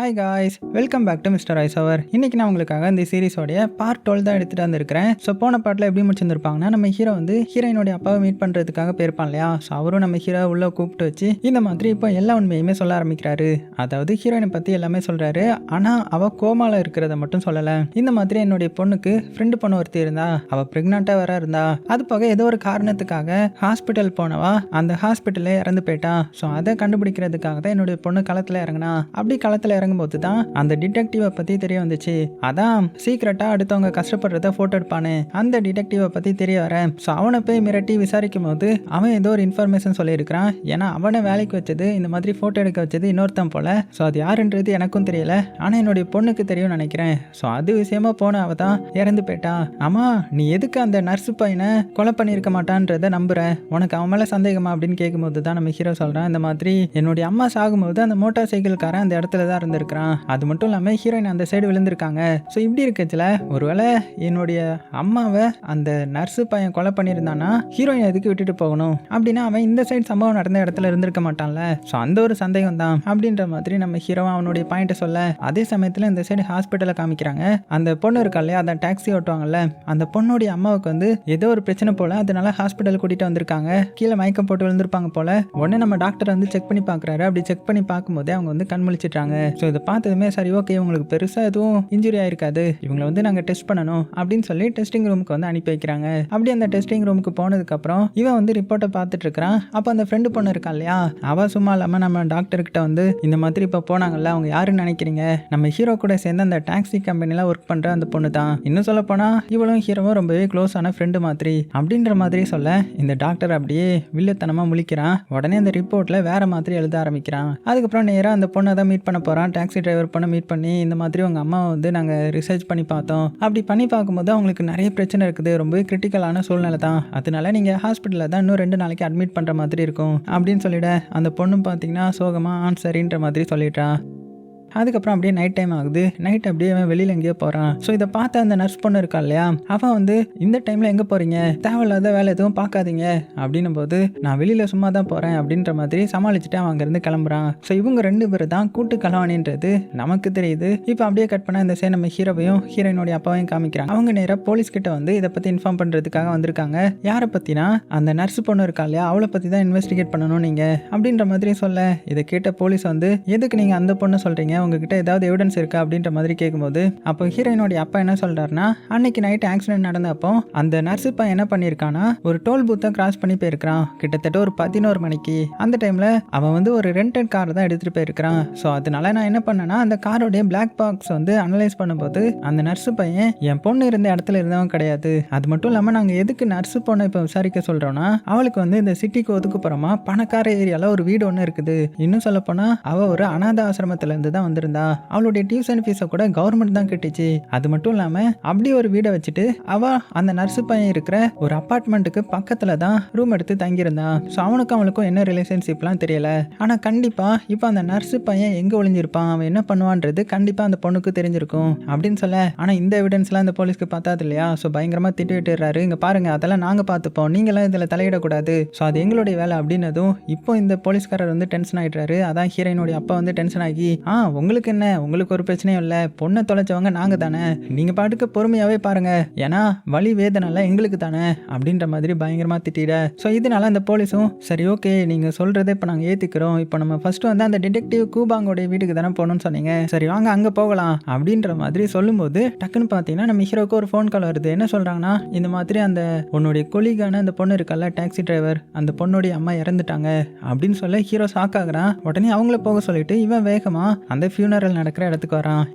Hi guys, welcome back to mister ice hour. இன்னைக்கு நான் உங்களுக்காக இந்த சீரிஸோடைய பார்ட் 12 தான் எடுத்துகிட்டு வந்திருக்கிறேன். ஸோ போன பார்ட்டில் எப்படி முடிச்சிருந்துருப்பாங்கன்னா, நம்ம ஹீரோ வந்து ஹீரோயினுடைய அப்பாவை மீட் பண்ணுறதுக்காக போயிருப்பான் இல்லையா. ஸோ அவரும் நம்ம ஹீரோ உள்ளே கூப்பிட்டு வச்சு இந்த மாதிரி இப்போ எல்லா உண்மையுமே சொல்ல ஆரம்பிக்கிறாரு. அதாவது ஹீரோயினை பற்றி எல்லாமே சொல்கிறாரு. ஆனால் அவள் கோமாவில் இருக்கிறத மட்டும் சொல்லலை. இந்த மாதிரி என்னுடைய பொண்ணுக்கு ஃப்ரெண்டு பொண்ணு ஒருத்தி இருந்தா, அவள் ப்ரெக்னெண்ட்டாக வேற இருந்தா, அது போக ஏதோ ஒரு காரணத்துக்காக ஹாஸ்பிட்டல் போனவா அந்த ஹாஸ்பிட்டலே இறந்து போயிட்டா. ஸோ அதை கண்டுபிடிக்கிறதுக்காக தான் என்னுடைய பொண்ணு களத்தில் இறங்கினா. அப்படி களத்தில் இறங்கும்போது தான் அந்த டிடெக்டிவை பற்றி தெரிய வந்துச்சு. அதான் சீக்கிரட்டாக அடுத்தவங்க கஷ்டப்படுறத ஃபோட்டோ எடுப்பானு அந்த டிடெக்டிவை பற்றி தெரிய வர. ஸோ அவனை போய் மிரட்டி விசாரிக்கும் போது அவன் ஏதோ ஒரு இன்ஃபர்மேஷன் சொல்லியிருக்கிறான். ஏன்னா அவனை வேலைக்கு வச்சது, இந்த மாதிரி ஃபோட்டோ எடுக்க வச்சது இன்னொருத்தன் போல. ஸோ அது யாருன்றது எனக்கும் தெரியல, ஆனால் என்னுடைய பொண்ணுக்கு தெரியும் நினைக்கிறேன். ஸோ அது விஷயமா போன அவ தான் இறந்து போயிட்டா. ஆமா, நீ எதுக்கு அந்த நர்ஸு பையனை கொலை பண்ணியிருக்க மாட்டான்றத நம்புற, உனக்கு அவன் மேலே சந்தேகமா அப்படின்னு கேட்கும்போது தான் நம்ம ஹீரோ சொல்கிறான், இந்த மாதிரி என்னுடைய அம்மா சாகும்போது அந்த மோட்டார் சைக்கிள்காரன் அந்த இடத்துல தான் இருந்திருக்கிறான். அது மட்டும் இல்லாமல் ஹீரோயின் அந்த சைடு விழுந்திருக்காங்க. ஸோ இப்படி இருக்கச்சுல ஒருவேளை என்னுடைய அம்மாவை அந்த நர்ஸு பையன் கொலை பண்ணியிருந்தானா ஹீரோயின் எதுக்கு விட்டுட்டு போகணும் அப்படின்னா அவன் இந்த சைடு சம்பவம் நடந்த இடத்துல இருந்திருக்க மாட்டான்ல. ஸோ அந்த ஒரு சந்தேகம் தான் அப்படின்ற மாதிரி நம்ம ஹீரோ அவனுடைய பாயிண்ட்டை சொல்ல, அதே சமயத்தில் இந்த சைடு ஹாஸ்பிட்டலை காமிக்கிறாங்க. அந்த பொண்ணு இருக்கா இல்லையா, அந்த டாக்ஸி ஓட்டுவாங்கல்ல, அந்த பொண்ணுடைய அம்மாவுக்கு வந்து ஏதோ ஒரு பிரச்சனை போல, அதனால ஹாஸ்பிட்டல் கூட்டிட்டு வந்திருக்காங்க. கீழே மயக்கம் போட்டு விழுந்திருப்பாங்க போல. உடனே நம்ம டாக்டர் வந்து செக் பண்ணி பார்க்குறாரு. அப்படி செக் பண்ணி பார்க்கும்போதே அவங்க வந்து கண் முழிச்சிட்டாங்க. ஸோ இதை பார்த்ததுமே சரி ஓகே, உங்களுக்கு பெருசாக எதுவும் இன்ஜுரி ஆயிருக்காது, இவங்களை வந்து நாங்கள் டெஸ்ட் பண்ணணும் அப்படின்னு சொல்லி டெஸ்டிங் ரூமுக்கு வந்து அனுப்பி வைக்கிறாங்க. அப்படி அந்த டெஸ்டிங் ரூமுக்கு போனதுக்கப்புறம் இவன் வந்து ரிப்போர்ட்டை பார்த்துட்டு இருக்கிறான். அப்போ அந்த ஃப்ரெண்டு பொண்ணு இருக்கா இல்லையா, அவள் சும்மா இல்லாமல் நம்ம டாக்டர்கிட்ட வந்து இந்த மாதிரி இப்போ போனாங்கல்ல, அவங்க யாருன்னு நினைக்கிறீங்க, நம்ம ஹீரோ கூட சேர்ந்து அந்த டாக்ஸி கம்பெனியில் ஒர்க் பண்ணுற அந்த பொண்ணு தான். இன்னும் சொல்ல போனால் இவளும் ஹீரோவும் ரொம்பவே க்ளோஸ் ஆன ஃப்ரெண்டு மாதிரி அப்படின்ற மாதிரி சொல்ல, இந்த டாக்டர் அப்படியே வில்லத்தனமாக முழிக்கிறான். உடனே அந்த ரிப்போர்ட்டில் வேற மாதிரி எழுத ஆரம்பிக்கிறான். அதுக்கப்புறம் நேராக அந்த பொண்ணை தான் மீட் பண்ண போகிறான். டாக்ஸி டிரைவர் பொண்ணை மீட் பண்ணி இந்த மாதிரி உங்கள் அம்மாவை வந்து நாங்கள் ரிசர்ச் பண்ணி பார்த்தோம். அப்படி பண்ணி பார்க்கும்போது அவங்களுக்கு நிறைய பிரச்சனை இருக்குது, ரொம்பவே கிரிட்டிக்கலான சூழ்நிலை தான், அதனால நீங்கள் ஹாஸ்பிட்டலில் தான் இன்னும் 2 நாளைக்கு அட்மிட் பண்ணுற மாதிரி இருக்கும் அப்படின்னு சொல்லிட, அந்த பொண்ணும் பார்த்தீங்கன்னா சோகமாக சரின்ற மாதிரி சொல்லிடுறான். அதுக்கப்புறம் அப்படியே நைட் டைம் ஆகுது. நைட் அப்படியே அவன் வெளியில் எங்கேயோ போகிறான். ஸோ இதை பார்த்த அந்த நர்ஸ் பொண்ணு இருக்கா இல்லையா, அவன் வந்து இந்த டைமில் எங்கே போகிறீங்க, தேவையில்லாத வேலை எதுவும் பார்க்காதீங்க அப்படின்னும் போது, நான் வெளியில் சும்மா தான் போகிறேன் அப்படின்ற மாதிரி சமாளிச்சுட்டு அவன் அங்கேருந்து கிளம்புறான். ஸோ இவங்க 2 பேர் தான் கூட்டு கலவாணின்றது நமக்கு தெரியுது. இப்போ அப்படியே கட் பண்ண இந்த சைடு நம்ம ஹீரோவையும் ஹீரோயினுடைய அப்பாவையும் காமிக்கிறாங்க. அவங்க நேராக போலீஸ் கிட்ட வந்து இதை பற்றி இன்ஃபார்ம் பண்ணுறதுக்காக வந்திருக்காங்க. யாரை பற்றினா அந்த நர்ஸ் பொண்ணு இருக்கா இல்லையா, அவளை பற்றி தான் இன்வெஸ்டிகேட் பண்ணணும் நீங்கள் அப்படின்ற மாதிரி சொல்ல, இதை கேட்ட போலீஸ் வந்து எதுக்கு நீங்கள் அந்த பொண்ணு சொல்கிறீங்க, உங்ககிட்ட ஏதாவது எவிடன்ஸ் இருக்கா அப்படின்ற மாதிரி கேட்கும்போது, அப்போ ஹீரோயினுடைய அப்பா என்ன சொல்றாருன்னா, அன்னைக்கு நைட் ஆக்சிடென்ட் நடந்தப்போ அந்த நர்ஸு பையன் என்ன பண்ணியிருக்கானா, ஒரு டோல் பூத்தை கிராஸ் பண்ணி போயிருக்கான். கிட்டத்தட்ட ஒரு 11 மணிக்கு. அந்த டைம்ல அவன் வந்து ஒரு ரெண்டட் கார் தான் எடுத்துட்டு போயிருக்கான். ஸோ அதனால நான் என்ன பண்ணேன்னா, அந்த காரோடைய பிளாக் பாக்ஸ் வந்து அனலைஸ் பண்ணும்போது அந்த நர்ஸு பையன் என் பொண்ணு இருந்த இடத்துல இருந்தவன் கிடையாது. அது மட்டும் இல்லாமல் நாங்கள் எதுக்கு நர்ஸு பொண்ணை இப்போ விசாரிக்க சொல்றோம்னா, அவளுக்கு வந்து இந்த சிட்டிக்கு ஒதுக்குப்புறமா பணக்கார ஏரியால ஒரு வீடு ஒன்று இருக்குது. இன்னும் சொல்ல போனா அவ ஒரு அனாத ஆசிரமத்துல இருந்து தான் வந்திருந்தா. அவளுடைய டியூஷன் ஃபீஸை கூட கவர்மெண்ட் தான் கட்டிச்சு. அது மட்டும் இல்லாம அப்படி ஒரு வீடை வச்சுட்டு அவ அந்த நர்ஸு பையன் இருக்கிற ஒரு அப்பார்ட்மெண்ட்டுக்கு பக்கத்துல தான் ரூம் எடுத்து தங்கியிருந்தான். ஸோ அவனுக்கும் அவளுக்கும் என்ன ரிலேஷன்ஷிப்லாம் தெரியல. ஆனா கண்டிப்பா இப்போ அந்த நர்ஸு பையன் எங்க ஒளிஞ்சிருப்பான், அவன் என்ன பண்ணுவான்றது கண்டிப்பா அந்த பொண்ணுக்கு தெரிஞ்சிருக்கும் அப்படின்னு சொல்ல, ஆனா இந்த எவிடன்ஸ்லாம் அந்த போலீஸ்க்கு பார்த்தாது இல்லையா. ஸோ பயங்கரமா திட்டி விட்டுறாரு. இங்க பாருங்க, அதெல்லாம் நாங்க பார்த்துப்போம், நீங்களாம் இதுல தலையிடக்கூடாது, ஸோ அது எங்களுடைய வேலை அப்படின்னதும் இப்போ இந்த போலீஸ்காரர் வந்து டென்ஷன் ஆயிடுறாரு. அதான் ஹீரோயினுடைய அப்பா வந்து டென்ஷன் ஆகி, உங்களுக்கு என்ன, உங்களுக்கு ஒரு பிரச்சனையும் இல்லை, பொண்ணை தொலைச்சவங்க நாங்க தானே, நீங்க பாட்டுக்கு பொறுமையாவே பாருங்க, ஏன்னா வலி வேதனால எங்களுக்கு தானே அப்படின்ற மாதிரி பயங்கரமா திட்டிட. ஸோ இதனால அந்த போலீஸும் சரி ஓகே, நீங்க சொல்றதை இப்போ நாங்கள் ஏத்துக்கிறோம், இப்போ நம்ம ஃபர்ஸ்ட் வந்து அந்த டிடெக்டிவ் கூபாங்கோடைய வீட்டுக்கு தானே போகணும்னு சொன்னீங்க, சரி வாங்க அங்கே போகலாம் அப்படின்ற மாதிரி சொல்லும்போது, டக்குன்னு பார்த்தீங்கன்னா நம்ம ஹீரோக்கு ஒரு ஃபோன் கால் வருது. என்ன சொல்றாங்கன்னா, இந்த மாதிரி அந்த உன்னுடைய கொலிகான அந்த பொண்ணு இருக்கல்ல டாக்ஸி டிரைவர், அந்த பொண்ணுடைய அம்மா இறந்துட்டாங்க அப்படின்னு சொல்ல ஹீரோ ஷாக் ஆகுறான். உடனே அவங்கள போக சொல்லிட்டு இவன் வேகமா அந்த ஃபியூனரல் நடக்கிற இடத்துக்கு வரான்.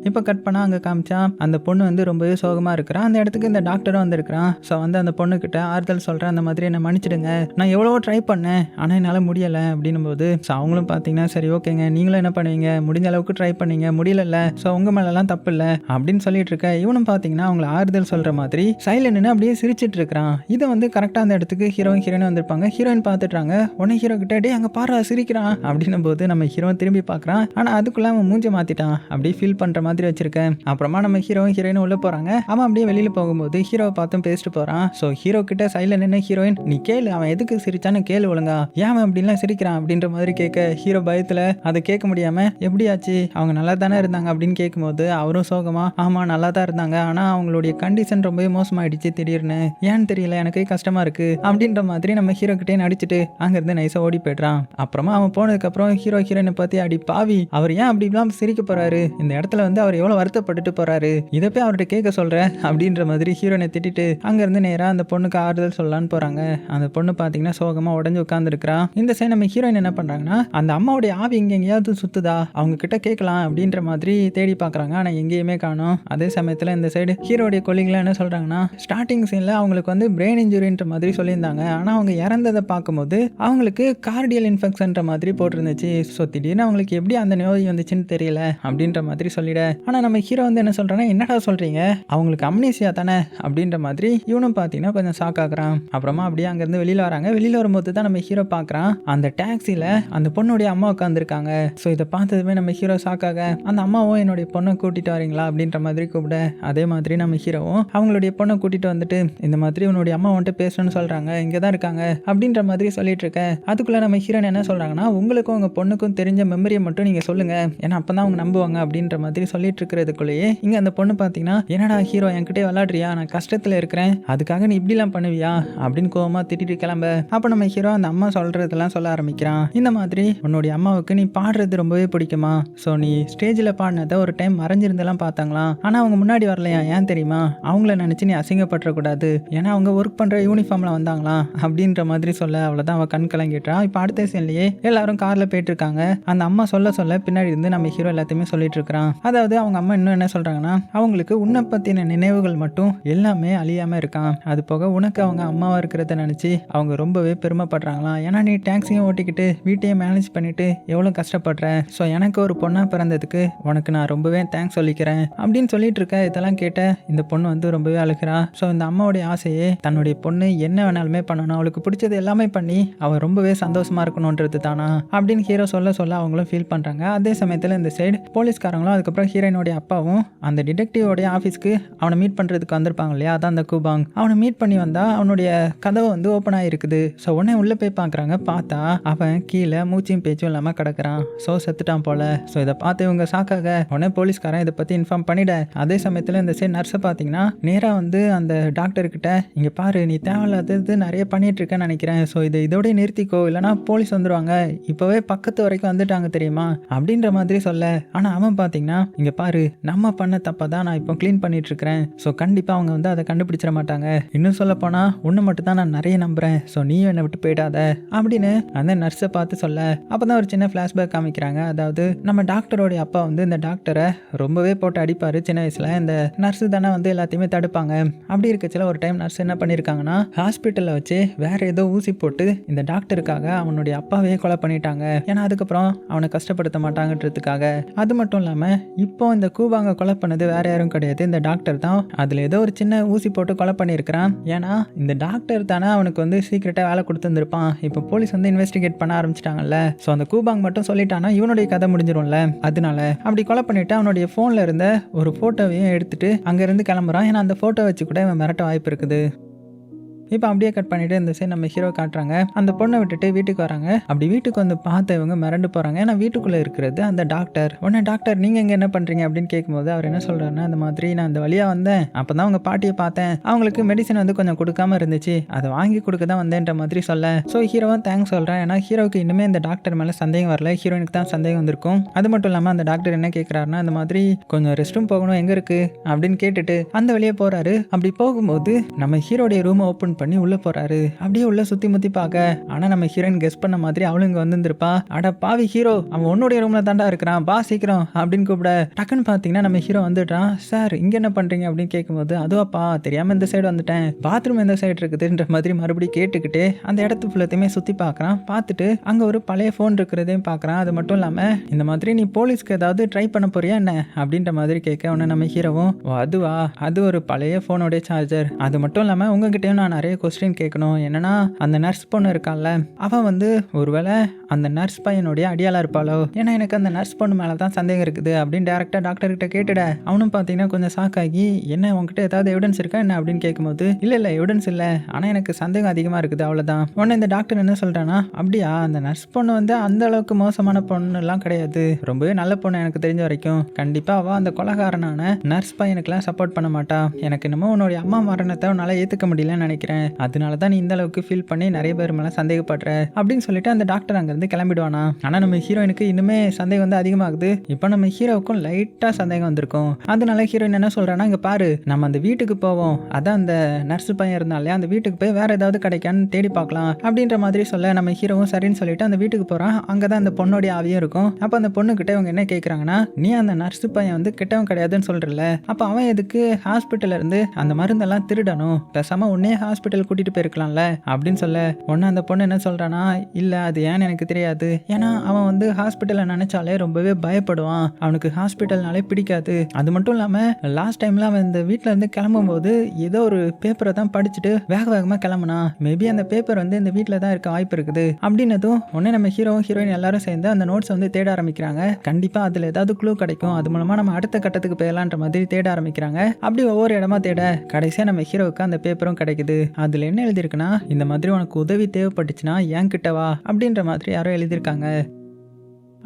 இப்போ கட் பண்ணால் அங்கே காமிச்சா அந்த பொண்ணு வந்து ரொம்பவே சோகமாக இருக்கிறான். அந்த இடத்துக்கு இந்த டாக்டரும் வந்திருக்கிறான். ஸோ வந்து அந்த பொண்ணுக்கிட்ட ஆறுதல் சொல்கிறேன், அந்த மாதிரி என்னை மன்னிச்சிடுங்க, நான் எவ்வளவோ ட்ரை பண்ணேன் ஆனால் என்னால் முடியலை அப்படின்னும் போது, ஸோ அவங்களும் பார்த்தீங்கன்னா சரி ஓகேங்க, நீங்களும் என்ன பண்ணுவீங்க, முடிஞ்ச அளவுக்கு ட்ரை பண்ணீங்க, முடியலல்ல, ஸோ உங்கள் மேலெல்லாம் தப்பு இல்லை அப்படின்னு சொல்லிட்டு இருக்க. இவனும் பார்த்தீங்கன்னா அவங்கள ஆறுதல் சொல்கிற மாதிரி சைலண்ட் நின்று அப்படியே சிரிச்சிட்டு இருக்கிறான். இதை வந்து கரெக்டாக அந்த இடத்துக்கு ஹீரோயின் வந்திருப்பாங்க. ஹீரோயின் பார்த்துட்றாங்க. உடனே ஹீரோ கிட்ட டே அங்கே பாரு சிரிக்கிறான் அப்படின்னும் போது நம்ம ஹீரோயின் திரும்பி பார்க்குறான். ஆனால் அதுக்குள்ளே அவன் மூஞ்சி மாற்றிட்டான். அப்படியே ஃபீல் பண்ணுற மாதிரி வச்சிருக்கேன். அப்புறமா நம்ம ஹீரோயின் உள்ள போறாங்க. அவன் அப்படியே வெளியில போகும்போது ஹீரோவை பார்த்தும் பேசிட்டு போறான். ஸோ ஹீரோ கிட்ட சைட்ல நின்று ஹீரோயின், நீ கேளு, அவன் எதுக்கு சிரிச்சான்னு கேளு ஒழுங்கா, ஏன் அவன் அப்படின்லாம் சிரிக்கிறான் அப்படின்ற மாதிரி கேட்க ஹீரோ பயத்துல அதை கேட்க முடியாம, எப்படியாச்சு அவங்க நல்லா தானே இருந்தாங்க அப்படின்னு கேட்கும்போது அவரும் சோகமா, ஆமா நல்லா தான் இருந்தாங்க, ஆனா அவங்களுடைய கண்டிஷன் ரொம்பவே மோசமாயிடுச்சு திடீர்னு, ஏன்னு தெரியல, எனக்கு கஷ்டமா இருக்கு அப்படின்ற மாதிரி நம்ம ஹீரோ கிட்டே நடிச்சுட்டு அங்கிருந்து நைஸா ஓடி போயிடுறான். அப்புறமா அவன் போனதுக்கு அப்புறம் ஹீரோயினை பார்த்து, அடி பாவி, அவர் ஏன் அப்படிலாம் சிரிக்க போறாரு, இந்த இடத்துல வந்து அவர் எவ்வளவு வருத்தப்பட்டுட்டு போறாரு, இதை போய் அவர்கிட்ட கேட்க சொல்ற அப்படின்ற மாதிரி ஹீரோனை திட்டிட்டு அங்கிருந்து நேரா அந்த பொண்ணுக்கு ஆறுதல் சொல்லலான்னு போறாங்க. அந்த பொண்ணு பாத்தீங்கன்னா சோகமா உடஞ்சு உட்கார்ந்து இருக்கிறா. இந்த சைடு நம்ம ஹீரோயின் என்ன பண்றாங்கன்னா, அந்த அம்மாவுடைய ஆவி இங்க எங்கேயாவது சுத்துதா, அவங்க கிட்ட கேட்கலாம் அப்படின்ற மாதிரி தேடி பாக்குறாங்க. ஆனா எங்கேயுமே காணோம். அதே சமயத்துல இந்த சைடு ஹீரோடைய கொலிகள என்ன சொல்றாங்கன்னா, ஸ்டார்டிங் சீன்ல அவங்களுக்கு வந்து பிரெயின் இன்ஜுரின்ற மாதிரி சொல்லியிருந்தாங்க. ஆனா அவங்க இறந்ததை பார்க்கும்போது அவங்களுக்கு கார்டியல் இன்ஃபெக்ஷன்ற மாதிரி போட்டிருந்துச்சு. ஸோ திடீர்னு அவங்களுக்கு எப்படி அந்த நோய் வந்துச்சுன்னு தெரியல அப்படின்ற மாதிரி சொல்லிட. ஆனா நம்ம ஹீரோ வந்து என்ன சொல்றான்னா, என்னடா சொல்றீங்க, அவங்களுக்கு அம்னீசியா தானே அப்படின்ற மாதிரி இவனும் பார்த்தீங்கன்னா கொஞ்சம் ஷாக் ஆகுறான். அப்புறமா அப்படியே அங்கேருந்து வெளியில் வராங்க. வெளியில் வரும்போது தான் நம்ம ஹீரோ பார்க்குறான், அந்த டாக்ஸியில் அந்த பொண்ணுடைய அம்மா உட்காந்துருக்காங்க. ஸோ இதை பார்த்ததுமே நம்ம ஹீரோ ஷாக் ஆக, அந்த அம்மாவும் என்னுடைய பொண்ணை கூட்டிட்டு வரீங்களா அப்படின்ற மாதிரி கூப்பிட, அதே மாதிரி நம்ம ஹீரோவும் அவங்களுடைய பொண்ணை கூட்டிட்டு வந்துட்டு இந்த மாதிரி உன்னுடைய அம்மா வந்துட்டு பேசணும்னு சொல்றாங்க, இங்கே தான் இருக்காங்க அப்படின்ற மாதிரி சொல்லிட்டு இருக்க. அதுக்குள்ள நம்ம ஹீரோன் என்ன சொல்றாங்கன்னா, உங்களுக்கும் உங்க பொண்ணுக்கும் தெரிஞ்ச மெமரியை மட்டும் நீங்க சொல்லுங்க, ஏன்னா அப்பதான் அவங்க நம்புவாங்க அப்படின்ற மாதிரி சொல்லிட்டு இருக்கிறதுக்குள்ளேயே இங்க அந்த பொண்ணு பார்த்தீங்கன்னா, என்னடா ஹீரோ என்கிட்ட விளையாடுறியா, நான் கஷ்டத்துல இருக்கிறேன், அதுக்காக நீ இப்படிலாம் பண்ணுவியா அப்படின்னு கோவமா திட்டிட்டு கிளம்ப. அப்ப நம்ம ஹீரோ அந்த அம்மா சொல்றதெல்லாம் சொல்ல ஆரம்பிக்கிறான். இந்த மாதிரி உன்னுடைய அம்மாவுக்கு நீ பாடுறது ரொம்பவே பிடிக்குமா, ஸோ நீ ஸ்டேஜில் பாடினதை ஒரு டைம் மறைஞ்சிருந்தெல்லாம் பார்த்தாங்களாம், ஆனா அவங்க முன்னாடி வரலையா, ஏன் தெரியுமா, அவங்கள நினைச்சு நீ அசிங்கப்பட்டுறக்கூடாது, ஏன்னா அவங்க ஒர்க் பண்ற யூனிஃபார்ம்ல வந்தாங்களாம் அப்படின்ற மாதிரி சொல்ல. அவ்வளவுதான், அவ கண் கலங்கிட்டான். இப்போ அடுத்த சீன்லயே எல்லாரும் கார்ல போயிட்டு இருக்காங்க. அந்த அம்மா சொல்ல சொல்ல பின்னாடி இருந்து நம்ம ஹீரோ எல்லாத்தையுமே சொல்லிட்டு இருக்கிறான். அதாவது அவங்க அம்மா இன்னும் என்ன சொல்றாங்கன்னா, அவங்களுக்கு உன்னை பத்தின நினைவுகள் மட்டும் எல்லாமே அழியாம இருக்கான், அது போக உனக்கு அவங்க அம்மாவா இருக்கிறத நினைச்சு அவங்க ரொம்பவே பெருமைப்படுறாங்களாம், ஏன்னா நீ டாக்ஸியும் ஓட்டிக்கிட்டு வீட்டையும் மேனேஜ் பண்ணிட்டு எவ்வளவு கஷ்டப்படுற, ஸோ எனக்கு ஒரு பொண்ணா பிறந்ததுக்கு உனக்கு நான் ரொம்பவே தேங்க்ஸ் சொல்லிக்கிறேன் அப்படின்னு சொல்லிட்டு இருக்க. இதெல்லாம் கேட்ட இந்த பொண்ணு வந்து ரொம்பவே அழுகிறா. ஸோ இந்த அம்மாவுடைய ஆசையே தன்னுடைய பொண்ணு என்ன வேணாலுமே பண்ணணும், அவளுக்கு பிடிச்சது எல்லாமே பண்ணி அவள் ரொம்பவே சந்தோஷமா இருக்கணும்ன்றது தானா அப்படின்னு ஹீரோ சொல்ல சொல்ல அவங்களும் ஃபீல் பண்றாங்க. அதே சமயத்தில் இந்த சைடு போலீஸ்காரங்களும் அதுக்கப்புறம் ஹீரோயினுடைய அப்பாவும் அந்த டிடெக்டிவோடைய ஆஃபீஸ்க்கு அவனை மீட் பண்றதுக்கு வந்திருப்பாங்க இல்லையா, அதான் அந்த கூபாங். அவனை மீட் பண்ணி வந்தா அவனுடைய கதவை வந்து ஓப்பன் ஆகிருக்குது. ஸோ உடனே உள்ள போய் பார்க்குறாங்க. பார்த்தா அவன் கீழே மூச்சியும் பேச்சும் இல்லாமல் கிடக்குறான். ஸோ செத்துட்டான் போல. ஸோ இதை பார்த்து இவங்க ஷாக்காக உடனே போலீஸ்காரன் இதை பற்றி இன்ஃபார்ம் பண்ணிட. அதே சமயத்தில் இந்த சைடு நர்ஸை பார்த்தீங்கன்னா நேராக வந்து அந்த டாக்டர்கிட்ட, இங்கே பாரு, நீ தேவையில்லாதது நிறைய பண்ணிட்டு இருக்கேன்னு நினைக்கிறேன், ஸோ இதை இதோடய நிறுத்திக்கோ, இல்லைனா போலீஸ் வந்துடுவாங்க, இப்போவே பக்கத்து வரைக்கும் வந்துட்டாங்க தெரியுமா அப்படின்ற மாதிரி சொல்ல. ஆனால் அவன் பார்த்தீங்கன்னா, இங்கே பாரு, நம்ம பண்ண தப்பை தான் நான் இப்போ க்ளீன் பண்ணிட்டு இருக்கிறேன், ஸோ கண்டிப்பாக அவங்க வந்து அதை கண்டுபிடிச்சிட மாட்டாங்க, இன்னும் சொல்ல போனால் ஒன்று மட்டும் தான் நான் நிறைய நம்புகிறேன், ஸோ நீயும் என்னை விட்டு போயிடாத அப்படின்னு அந்த நர்ஸை பார்த்து சொல்ல. அப்போ தான் ஒரு சின்ன ஃப்ளாஷ்பேக் காமிக்கிறாங்க. அதாவது நம்ம டாக்டரோடைய அப்பா வந்து இந்த டாக்டரை ரொம்பவே போட்டு அடிப்பார் சின்ன வயசில். இந்த நர்ஸு தானே வந்து எல்லாத்தையுமே தடுப்பாங்க. அப்படி இருக்கச்சில ஒரு டைம் நர்ஸ் என்ன பண்ணியிருக்காங்கன்னா, ஹாஸ்பிட்டலில் வச்சு வேற ஏதோ ஊசி போட்டு இந்த டாக்டருக்காக அவனுடைய அப்பாவே கொலை பண்ணிட்டாங்க, ஏன்னா அதுக்கப்புறம் அவனை கஷ்டப்படுத்த மாட்டாங்கன்றதுக்காக. அது மட்டும் இல்லாமல் இப்போ இந்த கூபாங்க கொலை பண்ணது வேற யாரும் கிடையாது, இந்த டாக்டர் தான். அதில் ஏதோ ஒரு சின்ன ஊசி போட்டு கொலை பண்ணியிருக்கிறான். ஏன்னா இந்த டாக்டர் தானே அவனுக்கு வந்து சீக்கிரட்டாக வேலை கொடுத்துருந்துருப்பான். இப்போ போலீஸ் வந்து இன்வெஸ்டிகேட் பண்ண ஆரம்பிச்சிட்டாங்கல்ல, ஸோ அந்த கூபாங் மட்டும் சொல்லிட்டானா இவனுடைய கதை முடிஞ்சிடும்ல. அதனால அப்படி கொலை பண்ணிட்டு அவனுடைய ஃபோனில் இருந்த ஒரு ஃபோட்டோவையும் எடுத்துட்டு அங்கேருந்து கிளம்புறான். ஏன்னா அந்த ஃபோட்டோ வச்சு கூட இவன் மிரட்ட வாய்ப்பு இருக்குது. இப்போ அப்படியே கட் பண்ணிட்டு இந்த சைடு நம்ம ஹீரோ காட்டுறாங்க. அந்த பொண்ணை விட்டுட்டு வீட்டுக்கு வராங்க. அப்படி வீட்டுக்கு வந்து பார்த்து இவங்க மிரண்டு போறாங்க. ஏன்னா வீட்டுக்குள்ளே இருக்கிறது அந்த டாக்டர். உடனே டாக்டர், நீங்கள் இங்கே என்ன பண்ணுறீங்க அப்படின்னு கேட்கும்போது அவர் என்ன சொல்கிறாருன்னா, அந்த மாதிரி நான் அந்த வழியாக வந்தேன், அப்போ தான் உங்கள் பாட்டியை பார்த்தேன், அவங்களுக்கு மெடிசன் வந்து கொஞ்சம் கொடுக்காம இருந்துச்சு, அதை வாங்கி கொடுக்க தான் வந்தேன்ற மாதிரி சொல்ல. ஸோ ஹீரோவும் தேங்க்ஸ் சொல்கிறேன். ஏன்னா ஹீரோவுக்கு இன்னுமே இந்த டாக்டர் மேலே சந்தேகம் வரல, ஹீரோயினுக்கு தான் சந்தேகம் வந்திருக்கும். அது மட்டும் இல்லாமல் அந்த டாக்டர் என்ன கேட்குறாருன்னா, அந்த மாதிரி கொஞ்சம் ரெஸ்ட் ரூம் போகணும், எங்கே இருக்குது அப்படின்னு கேட்டுட்டு அந்த வழியே போகிறாரு. அப்படி போகும்போது நம்ம ஹீரோடைய ரூமை ஓப்பன் பண்ணி உள்ள போறாரு. அப்படியே உள்ள சுத்தி முத்தி பார்க்க, ஆனா நம்ம ஹீரோயின் கெஸ் பண்ண மாதிரி அவளும் இங்க வந்திருப்பா. அட பாவி ஹீரோ, அவன் உன்னுடைய ரூம்ல தாண்டா இருக்கிறான், பா சீக்கிரம் அப்படின்னு கூப்பிட. டக்குன்னு பாத்தீங்கன்னா நம்ம ஹீரோ வந்துட்டான். சார் இங்க என்ன பண்றீங்க அப்படின்னு கேட்கும்போது, அதுவாப்பா தெரியாம இந்த சைடு வந்துட்டேன், பாத்ரூம் எந்த சைடு இருக்குதுன்ற மாதிரி மறுபடியும் கேட்டுக்கிட்டு அந்த இடத்து ஃபுல்லத்தையுமே சுத்தி பார்க்கறான். பார்த்துட்டு அங்க ஒரு பழைய போன் இருக்கிறதையும் பார்க்கறான். அது மட்டும் இல்லாம இந்த மாதிரி நீ போலீஸ்க்கு ஏதாவது ட்ரை பண்ண போறியா என்ன அப்படின்ற மாதிரி கேட்க. உடனே நம்ம ஹீரோவும், அதுவா, அது ஒரு பழைய போனோட சார்ஜர், அது மட்டும் இல்லாம உங்ககிட்டயும் நான் நிறைய கொஸ்டின் கேட்கணும். என்னன்னா அந்த நர்ஸ் பொண்ணு இருக்கான்ல, அவன் வந்து ஒருவேளை அந்த நர்ஸ் பையனுடைய அடியாளா இருப்பாளோ, ஏன்னா எனக்கு அந்த நர்ஸ் பொண்ணு மேலே தான் சந்தேகம் இருக்குது அப்படின்னு டேரெக்டாக டாக்டர் கிட்ட கேட்டுட அவனும் பார்த்தீங்கன்னா கொஞ்சம் ஷாக் ஆகி, என்ன உங்ககிட்ட ஏதாவது எவிடன்ஸ் இருக்கா என்ன அப்படின்னு கேட்கும்போது, இல்லை எவிடன்ஸ் இல்லை, ஆனால் எனக்கு சந்தேகம் அதிகமாக இருக்குது அவ்வளோதான். உடனே இந்த டாக்டர் என்ன சொல்கிறான்னா, அப்படியா, அந்த நர்ஸ் பொண்ணு வந்து அந்த அளவுக்கு மோசமான பொண்ணுலாம் கிடையாது, ரொம்பவே நல்ல பொண்ணு எனக்கு தெரிஞ்ச வரைக்கும். கண்டிப்பாக அவள் அந்த கொலகாரனான நர்ஸ் பையனுக்குலாம் சப்போர்ட் பண்ண மாட்டா. எனக்கு என்னமோ உன்னுடைய அம்மா மரணத்தை உன்னால் ஏற்றுக்க முடியலன்னு நினைக்கிறேன், அதனால தான் நீ இந்த அளவுக்கு ஃபீல் பண்ணி நிறைய பேர் மேலே சந்தேகப்படுற அப்படின்னு சொல்லிட்டு அந்த டாக்டர் அங்கேருந்து கிளம்பிடுவானா. ஆனால் நம்ம ஹீரோயினுக்கு இன்னுமே சந்தேகம் வந்து அதிகமாகுது. இப்போ நம்ம ஹீரோவுக்கும் லைட்டாக சந்தேகம் வந்திருக்கும். அதனால ஹீரோயின் என்ன சொல்கிறான்னா, இங்கே பாரு, நம்ம அந்த வீட்டுக்கு போவோம், அதான் அந்த நர்ஸ் பையன் இருந்தாலே அந்த வீட்டுக்கு போய் வேற ஏதாவது கிடைக்கான்னு தேடி பார்க்கலாம் அப்படின்ற மாதிரி சொல்ல நம்ம ஹீரோவும் சரின்னு சொல்லிட்டு அந்த வீட்டுக்கு போகிறான். அங்கே தான் அந்த பொண்ணுடைய ஆவியும் இருக்கும். அப்போ அந்த பொண்ணுக்கிட்ட இவங்க என்ன கேட்குறாங்கன்னா, நீ அந்த நர்ஸ் பையன் வந்து கெட்டவன் கிடையாதுன்னு சொல்கிறல, அப்போ அவன் எதுக்கு ஹாஸ்பிட்டல் இருந்து அந்த மருந்தெல்லாம் திருடணும், பேசாமல் உன்னே ஹாஸ்பிட்டல் கூட்டிகிட்டு போயிருக்கலாம்ல அப்படின்னு சொல்ல, ஒன்று அந்த பொண்ணு என்ன சொல்கிறான்னா, இல்லை அது ஏன்னு எனக்கு தெரியாது, ஏன்னா அவன் வந்து ஹாஸ்பிட்டலை நினச்சாலே ரொம்பவே பயப்படுவான், அவனுக்கு ஹாஸ்பிட்டல்னாலே பிடிக்காது. அது மட்டும் இல்லாமல் லாஸ்ட் டைமில் அவன் இந்த வீட்டில் இருந்து கிளம்பும்போது ஏதோ ஒரு பேப்பரை தான் படிச்சுட்டு வேகமாக கிளம்புனா, மேபி அந்த பேப்பர் வந்து இந்த வீட்டில் தான் இருக்க வாய்ப்பு இருக்குது அப்படின்னதும் உடனே நம்ம ஹீரோயின் எல்லாரும் சேர்ந்து அந்த நோட்ஸ் வந்து தேட ஆரம்பிக்கிறாங்க. கண்டிப்பாக அதில் ஏதாவது க்ளூ கிடைக்கும், அது மூலமாக நம்ம அடுத்த கட்டத்துக்கு போயிடலான்ற மாதிரி தேட ஆரம்பிக்கிறாங்க. அப்படி ஒவ்வொரு இடமா தேட கடைசியாக நம்ம ஹீரோவுக்கு அந்த பேப்பரும் கிடைக்குது. அதில் என்ன எழுதியிருக்குன்னா, இந்த மாதிரி உனக்கு உதவி தேவைப்பட்டுச்சுன்னா என் கிட்ட வா அப்படின்ற மாதிரி யாரோ எழுதியிருக்காங்க.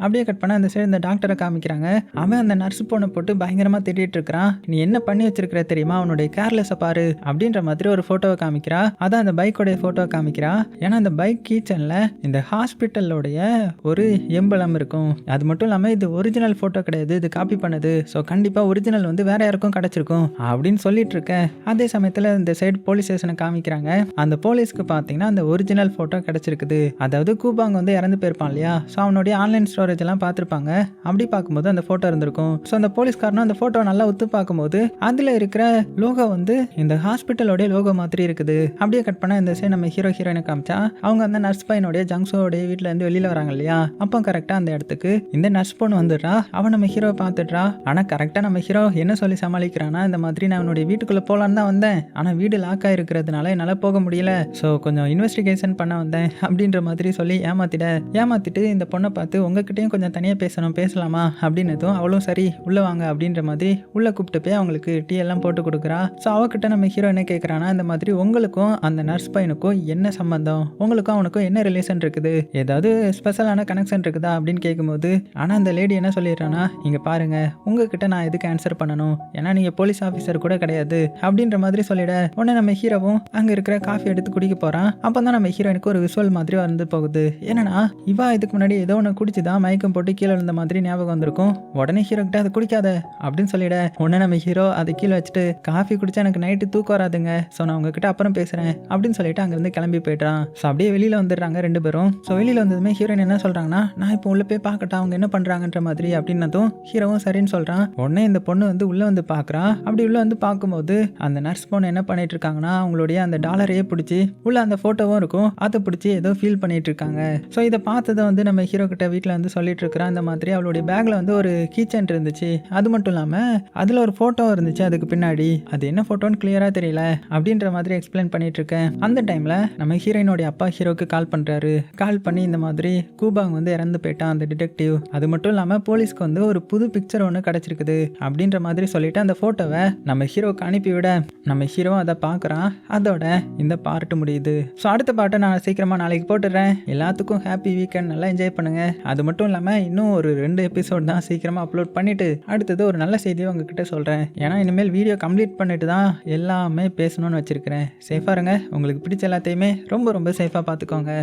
அப்படியே கட் பண்ண அந்த சைடு இந்த டாக்டரை காமிக்கிறாங்க. அவன் அந்த நர்ஸ் பொண்ணை போட்டு பயங்கரமாக திட்டிகிட்டு இருக்கிறான். நீ என்ன பண்ணி வச்சிருக்கிற தெரியுமா, அவனுடைய கேர்லெஸ்ஸை பாரு அப்படின்ற மாதிரி ஒரு ஃபோட்டோவை காமிக்கிறா. அதான் அந்த பைக்கோடைய ஃபோட்டோவை காமிக்கிறா. ஏன்னா அந்த பைக் கீச்சனில் இந்த ஹாஸ்பிட்டலோடைய ஒரு எம்பளம் இருக்கும். அது மட்டும் இல்லாமல் இது ஒரிஜினல் ஃபோட்டோ கிடையாது, இது காப்பி பண்ணுது. ஸோ கண்டிப்பாக ஒரிஜினல் வந்து வேற யாருக்கும் கிடச்சிருக்கும் அப்படின்னு சொல்லிட்டு இருக்கேன். அதே சமயத்தில் இந்த சைடு போலீஸ் ஸ்டேஷனை காமிக்கிறாங்க. அந்த போலீஸ்க்கு பார்த்தீங்கன்னா அந்த ஒரிஜினல் ஃபோட்டோ கிடச்சிருக்குது. அதாவது கூபாங்க வந்து இறந்து போயிருப்பான் இல்லையா, ஸோ அவனுடைய ஆன்லைன் ஸ்டோரேஜ் எல்லாம் பார்த்துருப்பாங்க. அப்படி பார்க்கும்போது அந்த ஃபோட்டோ இருந்திருக்கும். ஸோ அந்த போலீஸ்காரனும் அந்த ஃபோட்டோ நல்லா ஒத்து பார்க்கும்போது அதில் இருக்கிற லோகோ வந்து இந்த ஹாஸ்பிட்டலோடைய லோகோ மாதிரி இருக்குது. அப்படியே கட் பண்ண இந்த சைடு நம்ம ஹீரோயினை காமிச்சா அவங்க அந்த நர்ஸ் பையனுடைய ஜங்ஸோடைய வீட்டில் இருந்து வெளியில் வராங்க இல்லையா, அப்போ கரெக்டாக அந்த இடத்துக்கு இந்த நர்ஸ் பொண்ணு வந்துடுறா. அவன் நம்ம ஹீரோவை பார்த்துடுறா. ஆனால் கரெக்டாக நம்ம ஹீரோ என்ன சொல்லி சமாளிக்கிறானா, இந்த மாதிரி நான் அவனுடைய வீட்டுக்குள்ளே போகலான்னு தான் வந்தேன், ஆனால் வீடு லாக் ஆகிருக்கிறதுனால என்னால் போக முடியல, ஸோ கொஞ்சம் இன்வெஸ்டிகேஷன் பண்ண வந்தேன் அப்படின்ற மாதிரி சொல்லி ஏமாத்திட்டு இந்த பொண்ணை பார்த்து உங்ககிட்டயும் கொஞ்சம் தனியாக பேசலாமா அப்படின்னதும் அவளும் சரி உள்ளே வாங்க அப்படின்ற மாதிரி உள்ளே கூப்பிட்டு போய் அவங்களுக்கு டீ எல்லாம் போட்டு கொடுக்குறா. ஸோ அவகிட்ட நம்ம ஹீரோ என்ன கேட்குறான்னா, இந்த மாதிரி உங்களுக்கும் அந்த நர்ஸ் பையனுக்கும் என்ன சம்பந்தம், உங்களுக்கும் அவனுக்கும் என்ன ரிலேஷன் இருக்குது, ஏதாவது ஸ்பெஷலான கனெக்ஷன் இருக்குதா அப்படின்னு கேட்கும்போது, ஆனால் அந்த லேடி என்ன சொல்லிடுறான்னா, இங்கே பாருங்க, உங்ககிட்ட நான் எதுக்கு ஆன்சர் பண்ணணும், ஏன்னா நீங்கள் போலீஸ் ஆஃபீஸர் கூட கிடையாது அப்படின்ற மாதிரி சொல்லிட உடனே நம்ம ஹீரோவும் அங்கே இருக்கிற காஃபி எடுத்து குடிக்க போகிறான். அப்போ தான் நம்ம ஹீரோனுக்கு ஒரு விஷுவல் மாதிரி வந்து போகுது. என்னன்னா இவா இதுக்கு முன்னாடி ஏதோ ஒன்று குடிச்சுதான் மயக்கம் போட்டு கீழே விழுந்த மாதிரி ஞாபகம் வந்திருக்கும். உடனே ஹீரோ கிட்ட அதை குடிக்காத அப்படின்னு சொல்லிட உடனே நம்ம ஹீரோ அதை கீழே வச்சுட்டு, காஃபி குடிச்சா எனக்கு நைட்டு தூக்கம் வராதுங்க, ஸோ நான் உங்ககிட்ட அப்புறம் பேசுகிறேன் அப்படின்னு சொல்லிட்டு அங்கேருந்து கிளம்பி போய்ட்றான். ஸோ அப்படியே வெளியில் வந்துடுறாங்க ரெண்டு பேரும். ஸோ வெளியில் வந்ததுமே ஹீரோயின் என்ன சொல்கிறாங்கன்னா, நான் இப்போ உள்ளே போய் பார்க்கட்டா அவங்க என்ன பண்ணுறாங்கன்ற மாதிரி அப்படின்னதும் ஹீரோவும் சரின்னு சொல்கிறான். உடனே இந்த பொண்ணு வந்து உள்ளே வந்து பார்க்குறான். அப்படி உள்ளே வந்து பார்க்கும்போது அந்த நர்ஸ் பொண்ணு என்ன பண்ணிட்டு இருக்காங்கன்னா, அவங்களுடைய அந்த டாலரையே பிடிச்சி உள்ள அந்த ஃபோட்டோவும் இருக்கும், அதை பிடிச்சி ஏதோ ஃபீல் பண்ணிட்டு இருக்காங்க. ஸோ இதை பார்த்ததை வந்து நம்ம ஹீரோ கிட்ட வீட்டில் வந்து சொல்லிட்டு இருக்கிறான். அந்த மாதிரி அவளுடைய பேக்கில் வந்து ஒரு கீச்சன் இருந்துச்சு, அது மட்டும் இல்லாமல் அதில் ஒரு ஃபோட்டோ இருந்துச்சு அதுக்கு பின்னாடி, அது என்ன ஃபோட்டோன்னு கிளியராக தெரியல அப்படின்ற மாதிரி எக்ஸ்பிளைன் பண்ணிட்டு இருக்கேன். அந்த டைமில் நம்ம ஹீரோயினோடைய அப்பா ஹீரோக்கு கால் பண்ணுறாரு. கால் பண்ணி இந்த மாதிரி கூபாங் வந்து இறந்து போயிட்டான் அந்த டிடெக்டிவ், அது மட்டும் இல்லாமல் போலீஸ்க்கு வந்து ஒரு புது பிக்சர் ஒன்று கிடச்சிருக்குது அப்படின்ற மாதிரி சொல்லிட்டு அந்த ஃபோட்டோவை நம்ம ஹீரோக்கு அனுப்பிவிட நம்ம ஹீரோ அதை பார்க்குறான். அதோட இந்த பார்ட்டு முடியுது. ஸோ அடுத்த பாட்டை நான் சீக்கிரமாக நாளைக்கு போட்டுடுறேன். எல்லாத்துக்கும் ஹாப்பி வீக்கெண்ட், நல்லா என்ஜாய் பண்ணுங்கள். அது மட்டும் இல்லாமல் இன்னும் ஒரு 2 எபிசோட் தான் சீக்கிரமாக அப்லோட் பண்ணிவிட்டு அடுத்தது ஒரு நல்ல செய்தியை உங்ககிட்ட சொல்கிறேன். ஏன்னா இனிமேல் வீடியோ கம்ப்ளீட் பண்ணிட்டு தான் எல்லாமே பேசணும்னு வச்சுருக்கிறேன். சேஃபாக இருங்க, உங்களுக்கு பிடிச்ச எல்லாத்தையுமே ரொம்ப ரொம்ப சேஃபாக பார்த்துக்கோங்க.